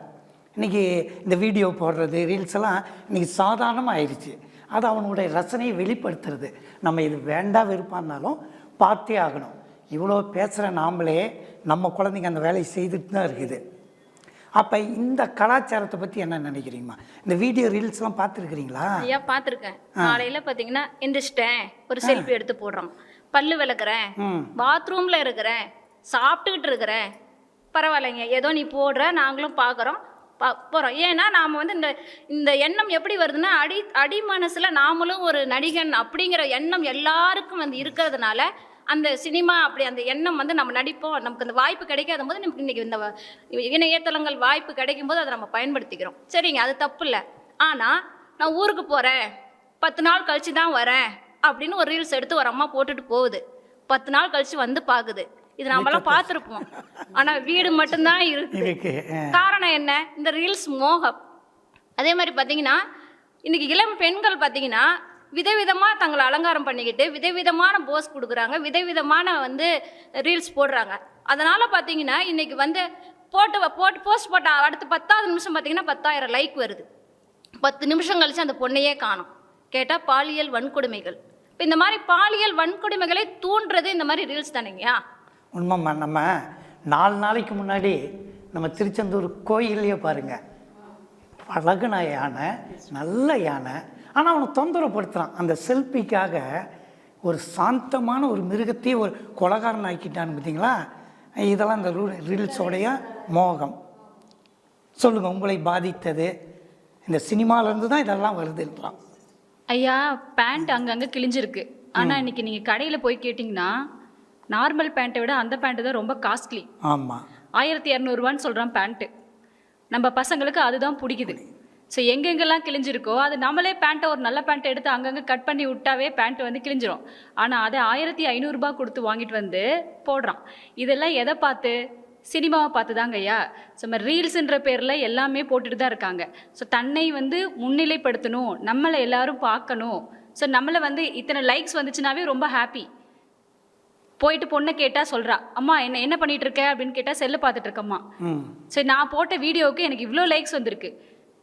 இன்றைக்கி இந்த வீடியோ போடுறது, ரீல்ஸ் எல்லாம் இன்றைக்கி சாதாரணமாக ஆயிடுச்சு. அது அவனுடைய ரசனையை வெளிப்படுத்துறது. நம்ம இது வேண்டாம் வெறுப்பானாலும் பார்த்தே ஆகணும். இவ்வளோ பேசுகிற நாமளே நம்ம குழந்தைங்க அந்த வேலையை செய்துட்டு தான் இருக்குது. அப்போ இந்த கலாச்சாரத்தை பற்றி என்ன நினைக்கிறீங்கம்மா? இந்த வீடியோ ரீல்ஸ்லாம் பார்த்துருக்குறீங்களா? ஐயா பார்த்துருக்கேன். காலையில் பார்த்தீங்கன்னா எந்திரிச்சிட்டேன், ஒரு செல்ஃபி எடுத்து போடுறோம், பல்லு விளக்குறேன், பாத்ரூமில் இருக்கிறேன், சாப்பிட்டுக்கிட்டு இருக்கிறேன், பரவாயில்லைங்க ஏதோ நீ போடுற, நாங்களும் பார்க்குறோம் போகிறோம். ஏன்னா நாம் வந்து இந்த எண்ணம் எப்படி வருதுன்னா, அடி மனசில் நாமளும் ஒரு நடிகன் அப்படிங்கிற எண்ணம் எல்லாருக்கும் வந்து இருக்கிறதுனால அந்த சினிமா அப்படி அந்த எண்ணம் வந்து நம்ம நடிப்போம். நமக்கு அந்த வாய்ப்பு கிடைக்காத போது நமக்கு இன்றைக்கி இந்த இணையதளங்கள் வாய்ப்பு கிடைக்கும் போது அதை நம்ம பயன்படுத்திக்கிறோம். சரிங்க, அது தப்பு இல்லை. ஆனால் நான் ஊருக்கு போகிறேன், 10 நாள் கழித்து தான் வரேன் அப்படின்னு ஒரு ரீல்ஸ் எடுத்து ஒரு அம்மா போட்டுட்டு போகுது. 10 நாள் கழித்து வந்து பார்க்குது. இது நம்மளாம் பார்த்துருப்போம். ஆனால் வீடு மட்டும்தான் இருக்கு. காரணம் என்ன? இந்த ரீல்ஸ் மோகம். அதே மாதிரி பார்த்தீங்கன்னா இன்றைக்கி இளம் பெண்கள் பார்த்தீங்கன்னா விதவிதமாக தங்களை அலங்காரம் பண்ணிக்கிட்டு விதவிதமான போஸ் கொடுக்குறாங்க, விதவிதமான வந்து ரீல்ஸ் போடுறாங்க. அதனால் பார்த்தீங்கன்னா இன்றைக்கி வந்து போஸ்ட் போட்ட அடுத்த 10வது நிமிஷம் பார்த்தீங்கன்னா 10,000 லைக் வருது. 10 நிமிஷம் கழிச்சு அந்த பொண்ணையே காணும். கேட்டால் பாலியல் வன்கொடுமைகள். இப்போ இந்த மாதிரி பாலியல் வன்கொடுமைகளை தூண்டுறது இந்த மாதிரி ரீல்ஸ் தானேங்கய்யா? உண்மைம்மா. நம்ம 4 நாளைக்கு முன்னாடி நம்ம திருச்செந்தூர் கோயிலையே பாருங்கள், பழகுன யானை, நல்ல யானை, ஆனால் அவனை தொந்தரப்படுத்துகிறான். அந்த செல்ஃபிக்காக ஒரு சாந்தமான ஒரு மிருகத்தையே ஒரு கொலகாரன் ஆக்கிட்டான்னு பார்த்தீங்களா? இதெல்லாம் இந்த ரீல்ஸோடைய மோகம். சொல்லுங்கள், உங்களை பாதித்தது இந்த சினிமாவிலேருந்து தான் இதெல்லாம் வருதுன்றான். ஐயா, பேண்ட் அங்கங்கே கிழிஞ்சிருக்கு. ஆனால் இன்னைக்கு நீங்கள் கடையில் போய் கேட்டிங்கன்னா நார்மல் பேண்ட்டை விட அந்த பேண்ட்டு தான் ரொம்ப காஸ்ட்லி. ஆமாம். 1200 சொல்கிறான் பேண்ட்டு. நம்ம பசங்களுக்கு அதுதான் பிடிக்குது. ஸோ எங்கெங்கெல்லாம் கிழிஞ்சிருக்கோ அது நம்மளே பேண்ட்டை ஒரு நல்ல பேண்ட்டை எடுத்து அங்கங்கே கட் பண்ணி விட்டாவே பேண்ட்டு வந்து கிழிஞ்சிரும். ஆனால் அதை 1500 கொடுத்து வாங்கிட்டு வந்து போடுறான். இதெல்லாம் எதை பார்த்து? சினிமாவை பார்த்து தாங்க ஐயா. ஸோ நம்ம ரீல்ஸுன்ற பேரில் எல்லாமே போட்டுட்டு தான் இருக்காங்க. ஸோ தன்னை வந்து முன்னிலைப்படுத்தணும், நம்மளை எல்லாரும் பார்க்கணும். ஸோ நம்மளை வந்து இத்தனை லைக்ஸ் வந்துச்சுனாவே ரொம்ப ஹாப்பி. போயிட்டு பொண்ணை கேட்டால் சொல்கிறா, அம்மா என்ன பண்ணிட்டு இருக்க அப்படின்னு கேட்டால் செல்லு பார்த்துட்டு இருக்கம்மா. சரி, நான் போட்ட வீடியோவுக்கு எனக்கு இவ்வளோ லைக்ஸ் வந்திருக்கு,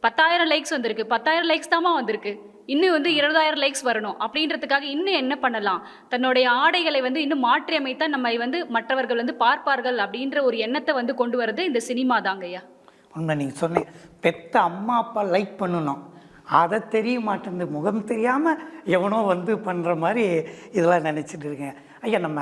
10,000 லைக்ஸ் வந்திருக்கு, 10,000 லைக்ஸ் தாம்மா வந்திருக்கு, இன்னும் வந்து 20,000 லைக்ஸ் வரணும் அப்படின்றதுக்காக இன்னும் என்ன பண்ணலாம்? தன்னுடைய ஆடைகளை வந்து இன்னும் மாற்றி அமைத்தா நம்ம வந்து மற்றவர்கள் வந்து பார்ப்பார்கள் அப்படின்ற ஒரு எண்ணத்தை வந்து கொண்டு வரது இந்த சினிமா தாங்க ஐயா. உண்மை, நீங்கள் சொன்னீங்க பெத்த அம்மா அப்பா லைக் பண்ணணும், அதை தெரிய மாட்டேங்குது. முகம் தெரியாமல் எவனோ வந்து பண்ணுற மாதிரி இதெல்லாம் நினச்சிட்டு இருக்கேன். ஐயா நம்ம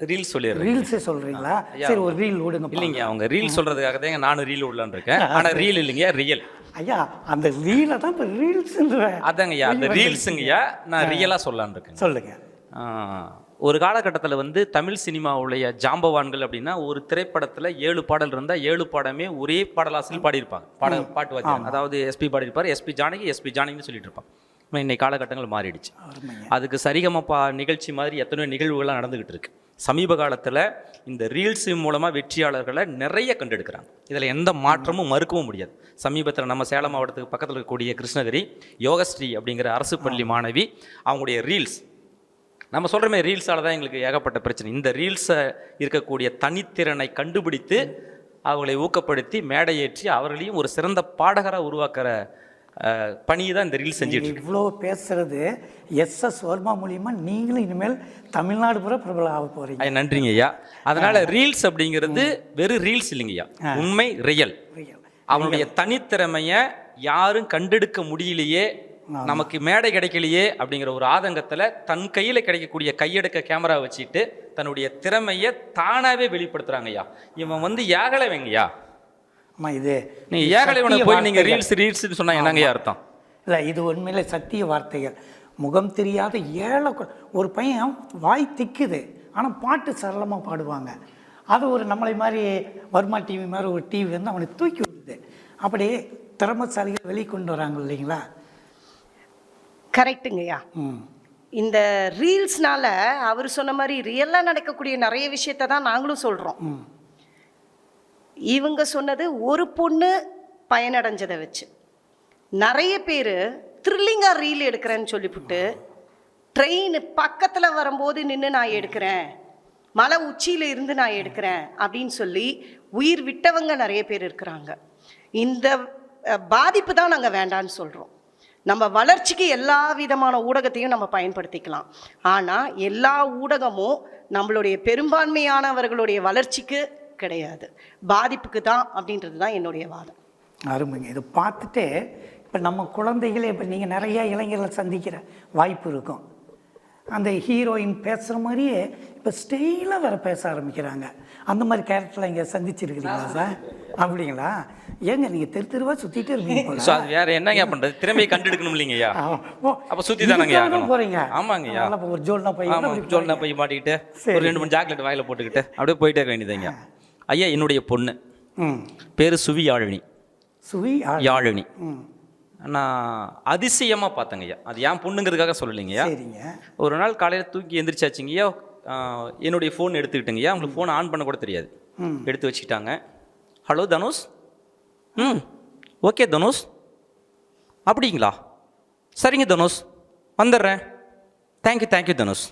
ரீல்ஸ் சொல்லிடுறேன். ரீல்ஸே சொல்கிறீங்களா? சரி, ஒரு ரீல் விடுங்க. இல்லைங்க, அவங்க ரீல் சொல்கிறதுக்காக தான் நானும் ரீல் விடலான்னு இருக்கேன். ஆனால் ரீல் இல்லைங்க, ரியல். ஐயா அந்த ரீலை தான் இப்போ ரீல்ஸுன்ற. அதாங்கய்யா அந்த ரீல்ஸுங்கய்யா, நான் ரியலாக சொல்லலான்னு இருக்கேன். சொல்லுங்கள். ஒரு காலகட்டத்தில் வந்து தமிழ் சினிமாவுடைய ஜாம்பவான்கள் அப்படின்னா ஒரு திரைப்படத்தில் 7 பாடல் இருந்தால் 7 பாடமே ஒரே பாடலாசிரியர் பாடியிருப்பாங்க. பாட்டு வாத்தியார், அதாவது எஸ்பி பாடியிருப்பார், எஸ்பி ஜானகின்னு சொல்லிட்டு இருப்பாங்க. இன்னைக்கு காலகட்டங்கள் மாறிடுச்சு. அதுக்கு சரிகமப்பா நிகழ்ச்சி மாதிரி எத்தனையோ நிகழ்வுகள்லாம் நடந்துகிட்டு இருக்கு. சமீப காலத்தில் இந்த ரீல்ஸ் மூலமாக வெற்றியாளர்களை நிறைய கண்டெடுக்கிறாங்க. இதில் எந்த மாற்றமும் மறுக்கவும் முடியாது. சமீபத்தில் நம்ம சேலம் மாவட்டத்துக்கு பக்கத்தில் இருக்கக்கூடிய கிருஷ்ணகிரி யோகஸ்ரீ அப்படிங்கிற அரசு பள்ளி மாணவி, அவங்களுடைய ரீல்ஸ், நம்ம சொல்கிறோமே ரீல்ஸால் தான் எங்களுக்கு ஏகப்பட்ட பிரச்சனை. இந்த ரீல்ஸை இருக்கக்கூடிய தனித்திறனை கண்டுபிடித்து அவர்களை ஊக்கப்படுத்தி மேடையேற்றி அவர்களையும் ஒரு சிறந்த பாடகராக உருவாக்குற பணியை தான் இந்த ரீல்ஸ் செஞ்சுட்டு இவ்வளோ பேசுறது எஸ்எஸ் வர்மா மூலியமா நீங்களும் இனிமேல் தமிழ்நாடு பூரா பிரபலம் ஆக போறீங்க. நன்றிங்க ஐயா. அதனால ரீல்ஸ் அப்படிங்கிறது வெறும் ரீல்ஸ் இல்லைங்கய்யா, உண்மை ரியல். அவனுடைய தனித்திறமையை யாரும் கண்டெடுக்க முடியலையே, நமக்கு மேடை கிடைக்கலையே அப்படிங்கிற ஒரு ஆதங்கத்தில் தன் கையில் கிடைக்கக்கூடிய கையெடுக்க கேமரா வச்சுட்டு தன்னுடைய திறமையை தானாகவே வெளிப்படுத்துறாங்க ஐயா. இவன் வந்து ஏகலைவங்கய்யா. இது நீங்கள் ஏகலைவனை போய் நீங்கள் ரீல்ஸ்ன்னு சொன்னால் என்னங்கய்யா அர்த்தம்? இல்லை, இது உண்மையிலே சத்திய வார்த்தைகள். முகம் தெரியாத ஏழை ஒரு பையன் வாய் திக்குது, ஆனால் பாட்டு சரளமாக பாடுவாங்க. அது ஒரு நம்மளை மாதிரி வர்மா டிவி மாதிரி ஒரு டிவி வந்து அவனை தூக்கி விடுது. அப்படியே திறமசாலிகள் வெளியே கொண்டு வராங்க இல்லைங்களா? கரெக்டுங்கய்யா. இந்த ரீல்ஸ்னால அவர் சொன்ன மாதிரி ரியலாக நடக்கக்கூடிய நிறைய விஷயத்தை தான் நாங்களும் சொல்கிறோம். இவங்க சொன்னது ஒரு பொண்ணு பயனடைஞ்சதை வச்சு நிறைய பேர் த்ரில்லிங்காக ரீல் எடுக்கிறேன்னு சொல்லிவிட்டு ட்ரெயின் பக்கத்தில் வரும்போது நின்று நான் எடுக்கிறேன், மலை உச்சியில் இருந்து நான் எடுக்கிறேன் அப்படின்னு சொல்லி உயிர் விட்டவங்க நிறைய பேர் இருக்கிறாங்க. இந்த பாதிப்பு தான் நாங்கள் வேண்டான்னு சொல்கிறோம். நம்ம வளர்ச்சிக்கு எல்லா விதமான ஊடகத்தையும் நம்ம பயன்படுத்திக்கலாம். ஆனால் எல்லா ஊடகமும் நம்மளுடைய பெரும்பான்மையானவர்களுடைய வளர்ச்சிக்கு கிடையாது, பாதிப்புக்கு தான் அப்படின்றது தான் என்னுடைய வாதம். அருமைங்க. இதை பார்த்துட்டு இப்போ நம்ம குழந்தைகளே, இப்போ நீங்கள் நிறையா இளைஞர்களை சந்திக்கிற வாய்ப்பு இருக்கும். அந்த ஹீரோயின் பேசுகிற மாதிரியே இப்போ ஸ்டைலாக வேறு பேச ஆரம்பிக்கிறாங்க. அந்த மாதிரி கேரக்டர்லாம் இங்கே சந்திச்சிருக்கிறீங்களா சார்? அப்படிங்களா? ஏங்க நீங்கள் தெருவாக சுற்றிட்டு இருக்கீங்க. ஸோ அது வேறு என்னங்க பண்ணுறது? திறமையை கண்டெடுக்கணும் இல்லைங்கய்யா. அப்போ சுற்றி தானங்க போகிறீங்க. ஆமாங்கய்யா. ஒரு ஜோல்னா போய் மாட்டிக்கிட்டு ஒரு 2-3 சாக்லேட் வாயில் போட்டுக்கிட்டு அப்படியே போயிட்டே இருக்க வேண்டியதுங்க. ஐயா, என்னுடைய பொண்ணு பேர் சுவி யாழினி. நான் அதிசயமாக பார்த்தேங்கய்யா. அது ஏன் பொண்ணுங்கிறதுக்காக சொல்லலைங்கய்யா. ஒரு நாள் காலையில் தூக்கி எந்திரிச்சாச்சுங்கய்யா, என்னுடைய ஃபோன் எடுத்துக்கிட்டுங்கய்யா. அவங்களுக்கு ஃபோன் ஆன் பண்ண கூட தெரியாது, எடுத்து வச்சுக்கிட்டாங்க. ஹலோ தனுஷ். ஓகே தனுஷ். அப்படிங்களா? சரிங்க தனுஷ், வந்துடுறேன். தேங்க்யூ தனுஷ்.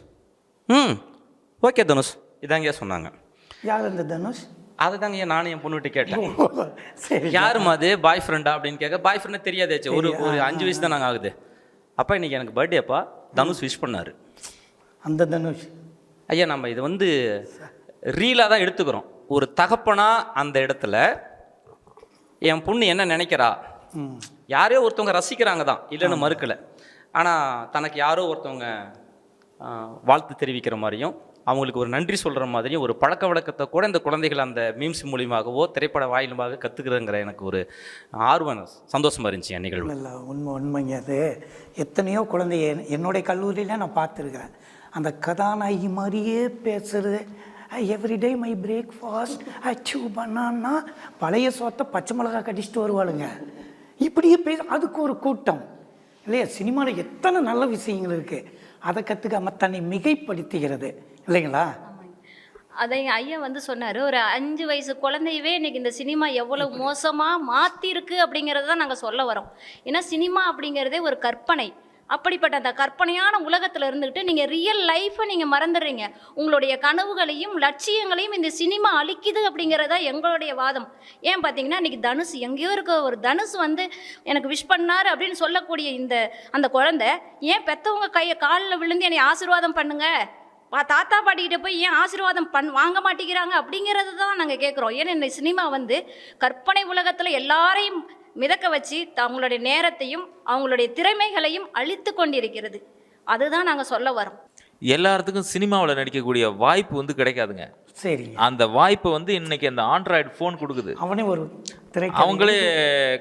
ஓகே தனுஷ். இதாங்கய்யா சொன்னாங்க. யார் இந்த தனுஷ்? அதுதாங்க நானும் என் பொண்ணுகிட்ட கேட்டேன். யாருமா அது, பாய் ஃப்ரெண்டா அப்படின்னு கேட்க, பாய் ஃப்ரெண்டே தெரியாதாச்சு. ஒரு 5 வயசு தான் நாங்கள் ஆகுது. அப்பா இன்னைக்கு எனக்கு பர்த்டேப்பா, தனுஷ் விஷ் பண்ணார். அந்த தனுஷ் ஐயா, நம்ம இது வந்து ரீலாக தான் எடுத்துக்கிறோம். ஒரு தகப்பனா அந்த இடத்துல என் பொண்ணு என்ன நினைக்கிறா, யாரையோ ஒருத்தவங்க ரசிக்கிறாங்க தான், இல்லைன்னு மறுக்கலை. ஆனால் தனக்கு யாரோ ஒருத்தவங்க வாழ்த்து தெரிவிக்கிற மாதிரியும் அவங்களுக்கு ஒரு நன்றி சொல்கிற மாதிரியும் ஒரு பழக்க வழக்கத்தை கூட இந்த குழந்தைகள் அந்த மீம்ஸ் மூலியமாகவோ திரைப்பட வாயிலுமாக கற்றுக்கிறதுங்கிற எனக்கு ஒரு ஆர்வம், சந்தோஷமாக இருந்துச்சு என் நிகழ்வு. இல்லை, உண்மைங்க. அது எத்தனையோ குழந்தைய என்னுடைய கல்லூரியில் நான் பார்த்துருக்கிறேன். அந்த கதாநாயகி மாதிரியே பேசுகிறது, எவ்ரிடே மை பிரேக்ஃபாஸ்ட் அச்சு பண்ணான்னா பழைய சோத்தை பச்சை மிளகா கடிச்சிட்டு வருவாளுங்க. இப்படியே அதுக்கு ஒரு கூட்டம் இல்லையா? சினிமாவில் எத்தனை நல்ல விஷயங்கள் இருக்குது, அதை கற்றுக்காம தன்னை மிகைப்படுத்துகிறது இல்லைங்களா? அதை ஐயா வந்து சொன்னார், ஒரு 5 வயசு குழந்தையவே இன்னைக்கு இந்த சினிமா எவ்வளோ மோசமாக மாற்றிருக்கு அப்படிங்கிறத தான் நாங்கள் சொல்ல வரோம். ஏன்னா சினிமா அப்படிங்கிறதே ஒரு கற்பனை. அப்படிப்பட்ட அந்த கற்பனையான உலகத்தில் இருந்துக்கிட்டு நீங்கள் ரியல் லைஃப்பை நீங்கள் மறந்துடுறீங்க. உங்களுடைய கனவுகளையும் லட்சியங்களையும் இந்த சினிமா அழிக்குது அப்படிங்கிறதா எங்களுடைய வாதம். ஏன் பார்த்தீங்கன்னா இன்றைக்கி தனுஷ், எங்கேயோ இருக்க ஒரு தனுஷ் வந்து எனக்கு விஷ் பண்ணார் அப்படின்னு சொல்லக்கூடிய அந்த குழந்தை ஏன் பெற்றவங்க காலில் விழுந்து என்னை ஆசீர்வாதம் பண்ணுங்க, தாத்தா பாட்டிக்கிட்ட போய் ஏன் ஆசீர்வாதம் வாங்க மாட்டேங்கிறாங்க அப்படிங்கிறது தான் நாங்கள் கேட்குறோம். ஏன்னா இந்த சினிமா வந்து கற்பனை உலகத்தில் எல்லாரையும் மிதக்க வச்சு அவங்களுடைய நேரத்தையும் அவங்களுடைய திறமைகளையும் அழித்து கொண்டிருக்கிறது. அதுதான் நாங்கள் சொல்ல வரோம். எல்லாத்துக்கும் சினிமாவில் நடிக்கக்கூடிய வாய்ப்பு வந்து கிடைக்காதுங்க. சரி, அந்த வாய்ப்பை வந்து இன்னைக்கு அந்த ஆண்ட்ராய்டு ஃபோன் கொடுக்குது. அவனே ஒரு அவங்களே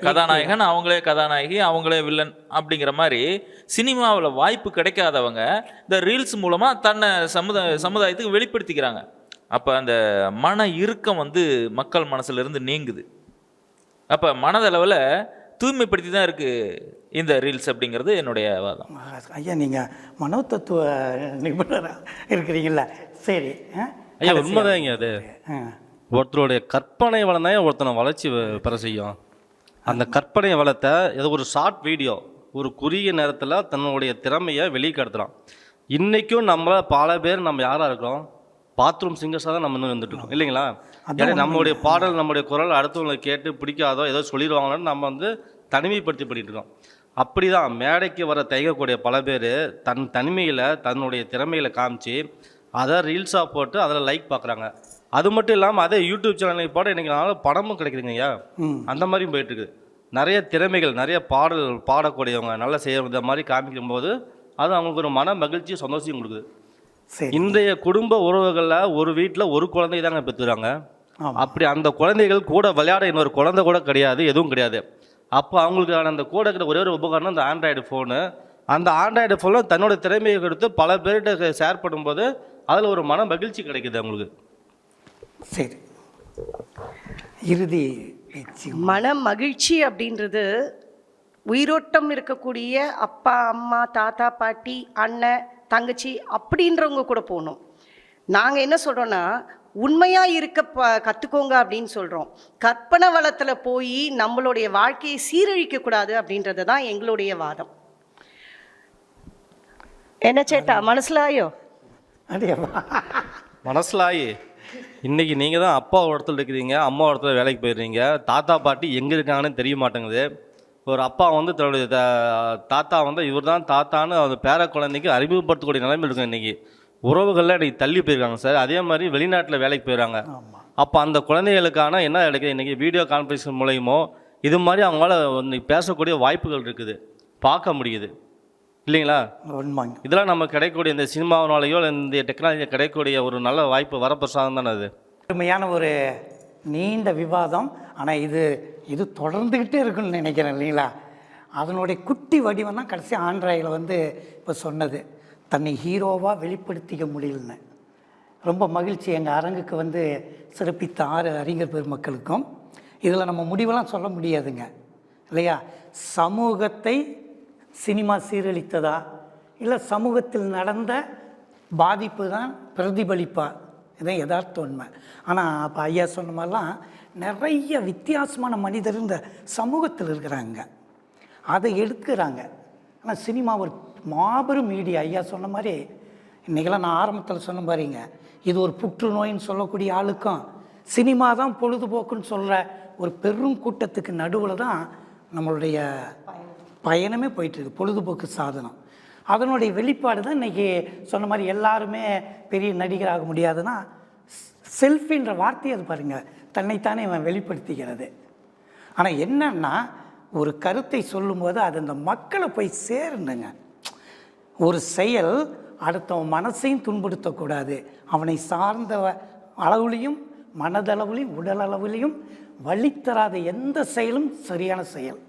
கதாநாயகன், அவங்களே கதாநாயகி, அவங்களே வில்லன் அப்படிங்கிற மாதிரி சினிமாவில் வாய்ப்பு கிடைக்காதவங்க இந்த ரீல்ஸ் மூலமாக தன்னை சமுதாயத்துக்கு வெளிப்படுத்திக்கிறாங்க. அப்போ அந்த மன இறுக்கம் வந்து மக்கள் மனசுலேருந்து நீங்குது. அப்போ மனதளவில் தூய்மைப்படுத்தி தான் இருக்குது இந்த ரீல்ஸ் அப்படிங்கிறது என்னுடைய வாதம். ஐயா நீங்கள் மனோதத்துவ நிபுணராக இருக்கிறீங்களா? சரி ஐயா, உண்மைதாங்க. அது ஒருத்தருடைய கற்பனை வளம் தான் ஒருத்தனை வளர்ச்சி பெற செய்யும். அந்த கற்பனை வளத்தை ஏதோ ஒரு ஷார்ட் வீடியோ ஒரு குறுகிய நேரத்தில் தன்னுடைய திறமையை வெளிக்காட்டுறான். இன்றைக்கும் நம்மள பல பேர் நம்ம யாராக இருக்கிறோம், பாத்ரூம் சிங்கர்ஸாக தான் நம்ம இன்னும் வந்துட்டு இருக்கோம் இல்லைங்களா? ஏன்னா நம்மளுடைய பாடல், நம்முடைய குரல் அடுத்தவங்களை கேட்டு பிடிக்காதோ ஏதோ சொல்லிடுவாங்கன்னு நம்ம வந்து தனிமைப்படுத்தி பண்ணிட்டு இருக்கோம். அப்படி தான் மேடைக்கு வர தயங்கக்கூடிய பல பேர் தன் தனிமையில் தன்னுடைய திறமைகளை காமிச்சு அதை ரீல்ஸாக போட்டு அதில் லைக் பார்க்குறாங்க. அது மட்டும் இல்லாமல் அதே யூடியூப் சேனலுக்கு போட இன்றைக்கி படமும் கிடைக்குதுங்க ஐயா. அந்த மாதிரியும் போயிட்டுருக்கு. நிறைய திறமைகள், நிறைய பாடக்கூடியவங்க நல்லா செய்கிற மாதிரி காமிக்கும் போது அது அவங்களுக்கு ஒரு மன மகிழ்ச்சி, சந்தோஷம் கொடுக்குது. இன்றைய குடும்ப உறவுகளில் ஒரு வீட்டில் ஒரு குழந்தை தாங்க பெற்றுறாங்க. அப்படி அந்த குழந்தைகள் கூட விளையாட இன்னொரு குழந்தை கூட கிடையாது, எதுவும் கிடையாது. அப்போ அவங்களுக்கான அந்த கூட இருக்கிற ஒரே ஒரு உபகரணம் அந்த ஆண்ட்ராய்டு ஃபோனு. அந்த ஆண்ட்ராய்டு ஃபோனில் தன்னோட திறமையை கொடுத்து பல பேர்கிட்ட ஷேர் பண்ணும்போது அதில் ஒரு மன மகிழ்ச்சி கிடைக்குது அவங்களுக்கு. சரி, இறுதி மன மகிழ்ச்சி அப்படின்றது உயிரோட்டம் இருக்கக்கூடிய அப்பா, அம்மா, தாத்தா, பாட்டி, அண்ணன், தங்கச்சி அப்படின்றவங்க கூட போகணும். நாங்கள் என்ன சொல்கிறோன்னா உண்மையாக இருக்க கற்றுக்கோங்க அப்படின்னு சொல்கிறோம். கற்பனை வளத்தில் போய் நம்மளுடைய வாழ்க்கையை சீரழிக்கக்கூடாது அப்படின்றது தான் எங்களுடைய வாதம். என்ன சேட்டா மனசிலாயோ? மனசிலாயி இன்றைக்கி நீங்கள் தான் அப்பா இடத்துல இருக்கிறீங்க, அம்மா இடத்துல வேலைக்கு போயிடுறீங்க. தாத்தா பாட்டி எங்கே இருக்காங்கன்னு தெரிய மாட்டேங்குது. ஒரு அப்பா வந்து தன்னுடைய தாத்தா வந்து இவர் தான் தாத்தான்னு அந்த பேர குழந்தைக்கு அறிமுகப்படுத்தக்கூடிய நிலைமை இருக்கும். இன்றைக்கி உறவுகளில் இன்றைக்கி தள்ளி போயிருக்காங்க சார். அதே மாதிரி வெளிநாட்டில் வேலைக்கு போயிடுறாங்க. அப்போ அந்த குழந்தைகளுக்கான என்ன கிடைக்குது, இன்றைக்கி வீடியோ கான்ஃபரன்ஸ் மூலயமோ இது மாதிரி அவங்களால இன்னைக்கு பேசக்கூடிய வாய்ப்புகள் இருக்குது, பார்க்க முடியுது இல்லைங்களா? இதெல்லாம் நம்ம கிடைக்கக்கூடிய இந்த சினிமாவினாலேயோ இந்த டெக்னாலஜி கிடைக்கக்கூடிய ஒரு நல்ல வாய்ப்பு, வரப்பிரசாதம் தானே அது. அருமையான ஒரு நீண்ட விவாதம். ஆனால் இது தொடர்ந்துக்கிட்டே இருக்குன்னு நினைக்கிறேன் இல்லைங்களா? அதனுடைய குட்டி வடிவம் தான் கடைசி ஆண்ட்ராய்டில் வந்து இப்போ சொன்னது, தன்னை ஹீரோவாக வெளிப்படுத்திக்க முடியலன்னு. ரொம்ப மகிழ்ச்சி எங்கள் அரங்குக்கு வந்து சிறப்பித்த 6 அறிஞர் பெருமக்களுக்கும். இதில் நம்ம முடிவெல்லாம் சொல்ல முடியாதுங்க இல்லையா? சமூகத்தை சினிமா சீரழித்ததா இல்லை சமூகத்தில் நடந்த பாதிப்பு தான் பிரதிபலிப்பா, இதான் யதார்த்த உண்மை. ஆனால் அப்போ ஐயா சொன்ன மாதிரிலாம் நிறைய வித்தியாசமான மனிதர் இந்த சமூகத்தில் இருக்கிறாங்க, அதை எடுக்கிறாங்க. ஆனால் சினிமா ஒரு மாபெரும் மீடியா. ஐயா சொன்ன மாதிரி இன்றைக்கெல்லாம் நான் ஆரம்பத்தில் சொன்ன பாருங்க, இது ஒரு புற்றுநோயின்னு சொல்லக்கூடிய ஆளுக்கும் சினிமா தான் பொழுதுபோக்குன்னு சொல்கிற ஒரு பெரும் கூட்டத்துக்கு நடுவில் தான் நம்மளுடைய பயணமே போயிட்டுருக்கு. பொழுதுபோக்கு சாதனம் அதனுடைய வெளிப்பாடு தான் இன்றைக்கி சொன்ன மாதிரி எல்லாருமே பெரிய நடிகராக முடியாதுன்னா செல்ஃபின்ற வார்த்தையை அது பாருங்கள் தன்னைத்தானே இவன் வெளிப்படுத்திக்கிறது. ஆனால் என்னன்னா ஒரு கருத்தை சொல்லும்போது அது அந்த மக்களை போய் சேரணுங்க. ஒரு செயல் அடுத்தவன் மனசையும் துன்புறுத்தக்கூடாது, அவனை சார்ந்த அளவுலையும் மனதளவுலையும் உடல் அளவுலையும் வழித்தராத எந்த செயலும் சரியான செயல்.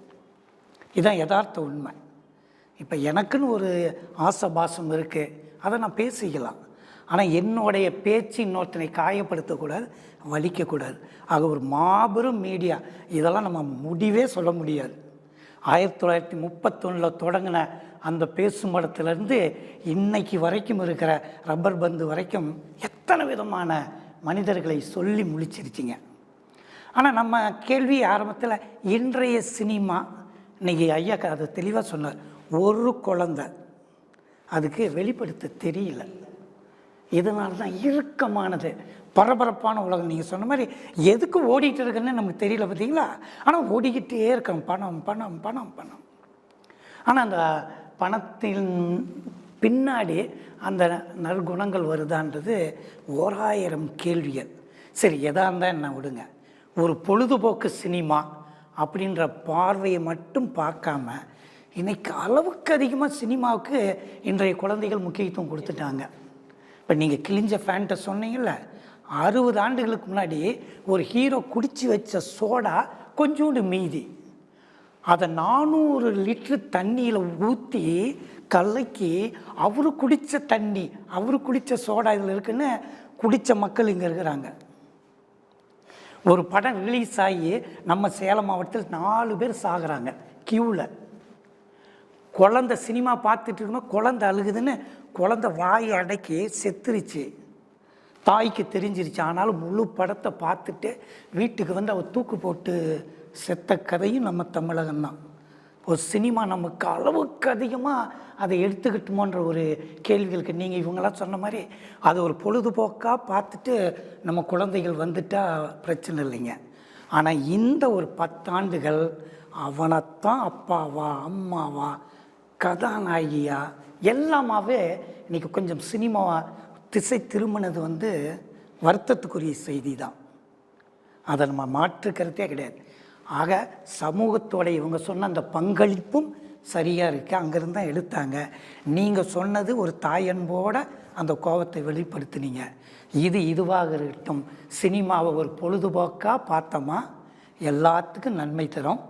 இதுதான் யதார்த்த உண்மை. இப்போ எனக்குன்னு ஒரு ஆசபாசம் இருக்குது, அதை நான் பேசிக்கலாம். ஆனால் என்னுடைய பேச்சு இன்னொருத்தனை காயப்படுத்தக்கூடாது, வலிக்கக்கூடாது. ஆக ஒரு மாபெரும் மீடியா, இதெல்லாம் நம்ம முடிவே சொல்ல முடியாது. 1931 தொடங்கின அந்த பேசும் படத்துலேருந்து இன்னைக்கு வரைக்கும் இருக்கிற ரப்பர் பந்து வரைக்கும் எத்தனை விதமான மனிதர்களை சொல்லி முழிச்சிருச்சிங்க. ஆனால் நம்ம கேள்வி ஆரம்பத்தில் இன்றைய சினிமா, இன்னைக்கு ஐயா அதை தெளிவாக சொன்னார், ஒரு குழந்தை அதுக்கு வெளிப்படுத்த தெரியல. இதனால தான் இறுக்கமானது பரபரப்பான உலகம். நீங்கள் சொன்ன மாதிரி எதுக்கு ஓடிட்டு இருக்குன்னு நமக்கு தெரியல, பார்த்தீங்களா? ஆனால் ஓடிக்கிட்டே இருக்கோம், பணம் பணம் பணம் பணம். ஆனால் அந்த பணத்தின் பின்னாடி அந்த நற்குணங்கள் வருதான்றது 1000 கேள்விகள். சரி, எதாக இருந்தால் என்ன விடுங்க. ஒரு பொழுதுபோக்கு சினிமா அப்படின்ற பார்வையை மட்டும் பார்க்காம இன்னைக்கு அளவுக்கு அதிகமாக சினிமாவுக்கு இன்றைய குழந்தைகள் முக்கியத்துவம் கொடுத்துட்டாங்க. இப்போ நீங்கள் கிழிஞ்ச ஃபேண்ட்டை சொன்னீங்கல்ல, 60 ஆண்டுகளுக்கு முன்னாடி ஒரு ஹீரோ குடித்து வச்ச சோடா கொஞ்சோண்டு மீதி, அதை 400 லிட்டரு தண்ணியில் ஊற்றி கலக்கி அவரு குடித்த தண்ணி, அவரு குடித்த சோடா இதில் இருக்குன்னு குடித்த மக்கள் இங்கே இருக்கிறாங்க. ஒரு படம் ரிலீஸ் ஆகி நம்ம சேலம் மாவட்டத்தில் 4 பேர் சாகுறாங்க கியூவில். குழந்தை சினிமா பார்த்துட்டு இருக்கும்போது குழந்தை அழுகுதுன்னு குழந்தை வாயை அடக்கி செத்துருச்சு. தாய்க்கு தெரிஞ்சிருச்சு. ஆனாலும் முழு படத்தை பார்த்துட்டு வீட்டுக்கு வந்து அவள் தூக்கு போட்டு செத்த கதையும் நம்ம தமிழகம்தான். ஒரு சினிமா நமக்கு அளவுக்கு அதிகமாக அதை எடுத்துக்கிட்டோமோன்ற ஒரு கேள்விகளுக்கு நீங்கள் இவங்களாம் சொன்ன மாதிரி அது ஒரு பொழுதுபோக்காக பார்த்துட்டு நம்ம குழந்தைகள் வந்துட்டால் பிரச்சனை இல்லைங்க. ஆனால் இந்த ஒரு 10 ஆண்டுகள் அவனைத்தான் அப்பாவா அம்மாவா கதாநாயகியா எல்லாமாவே இன்றைக்கி கொஞ்சம் சினிமாவை திசை திரும்பினது வந்து வருத்தத்துக்குரிய செய்தி தான். அதை நம்ம மாற்று கருத்தே கிடையாது. ஆக சமூகத்தோட இவங்க சொன்ன அந்த பங்களிப்பும் சரியாக இருக்குது. அங்கேருந்து தான் எடுத்தாங்க. நீங்கள் சொன்னது ஒரு தாயன்போட அந்த கோபத்தை வெளிப்படுத்தினீங்க. இதுவாக இருக்கட்டும். சினிமாவை ஒரு பொழுதுபோக்காக பார்த்தோமா எல்லாத்துக்கும் நன்மை தரும்.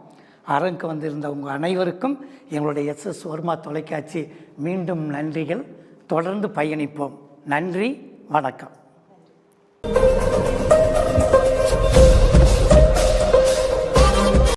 அரங்கு வந்திருந்த உங்கள் அனைவருக்கும் எங்களுடைய SS வர்மா தொலைக்காட்சி மீண்டும் நன்றிகள். தொடர்ந்து பயணிப்போம். நன்றி, வணக்கம்.